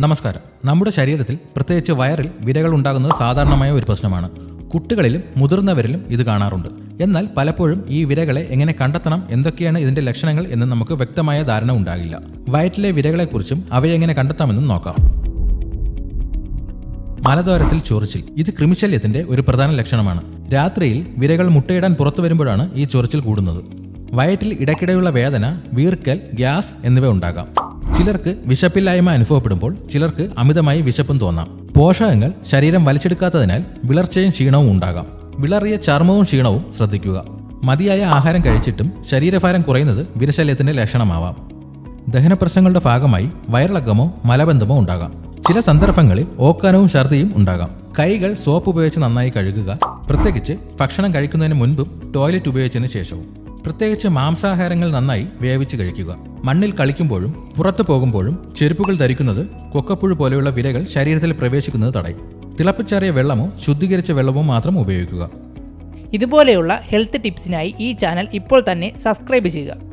നമസ്കാരം. നമ്മുടെ ശരീരത്തിൽ പ്രത്യേകിച്ച് വയറിൽ വിരകൾ ഉണ്ടാകുന്നത് സാധാരണമായ ഒരു പ്രശ്നമാണ്. കുട്ടികളിലും മുതിർന്നവരിലും ഇത് കാണാറുണ്ട്. എന്നാൽ പലപ്പോഴും ഈ വിരകളെ എങ്ങനെ കണ്ടെത്തണം, എന്തൊക്കെയാണ് ഇതിന്റെ ലക്ഷണങ്ങൾ എന്ന് നമുക്ക് വ്യക്തമായ ധാരണ ഉണ്ടാകില്ല. വയറ്റിലെ വിരകളെക്കുറിച്ചും അവയെ എങ്ങനെ കണ്ടെത്താമെന്നും നോക്കാം. മലദ്വാരത്തിൽ ചൊറിച്ചിൽ. ഇത് കൃമിശല്യത്തിന്റെ ഒരു പ്രധാന ലക്ഷണമാണ്. രാത്രിയിൽ വിരകൾ മുട്ടയിടാൻ പുറത്തു വരുമ്പോഴാണ് ഈ ചൊറിച്ചിൽ കൂടുന്നത്. വയറ്റിൽ ഇടയ്ക്കിടെയുള്ള വേദന, വീർക്കൽ, ഗ്യാസ് എന്നിവ ഉണ്ടാകാം. ചിലർക്ക് വിശപ്പില്ലായ്മ അനുഭവപ്പെടുമ്പോൾ ചിലർക്ക് അമിതമായി വിശപ്പും തോന്നാം. പോഷകങ്ങൾ ശരീരം വലിച്ചെടുക്കാത്തതിനാൽ വിളർച്ചയും ക്ഷീണവും ഉണ്ടാകാം. വിളറിയ ചർമ്മവും ക്ഷീണവും ശ്രദ്ധിക്കുക. മതിയായ ആഹാരം കഴിച്ചിട്ടും ശരീരഭാരം കുറയുന്നത് വിരശല്യത്തിന്റെ ലക്ഷണമാവാം. ദഹന പ്രശ്നങ്ങളുടെ ഭാഗമായി വയറിളക്കമോ മലബന്ധമോ ഉണ്ടാകാം. ചില സന്ദർഭങ്ങളിൽ ഓക്കാനവും ഛർദിയും ഉണ്ടാകാം. കൈകൾ സോപ്പ് ഉപയോഗിച്ച് നന്നായി കഴുകുക, പ്രത്യേകിച്ച് ഭക്ഷണം കഴിക്കുന്നതിന് മുൻപും ടോയ്ലറ്റ് ഉപയോഗിച്ചതിന് ശേഷവും. പ്രത്യേകിച്ച് മാംസാഹാരങ്ങൾ നന്നായി വേവിച്ച് കഴിക്കുക. മണ്ണിൽ കളിക്കുമ്പോഴും പുറത്തു പോകുമ്പോഴും ചെരുപ്പുകൾ ധരിക്കുന്നത് കൊക്കപ്പുഴു പോലെയുള്ള വിരകൾ ശരീരത്തിൽ പ്രവേശിക്കുന്നത് തടയും. തിളപ്പിച്ചാറിയ വെള്ളമോ ശുദ്ധീകരിച്ച വെള്ളമോ മാത്രം ഉപയോഗിക്കുക. ഇതുപോലെയുള്ള ഹെൽത്ത് ടിപ്സിനായി ഈ ചാനൽ ഇപ്പോൾ തന്നെ സബ്സ്ക്രൈബ് ചെയ്യുക.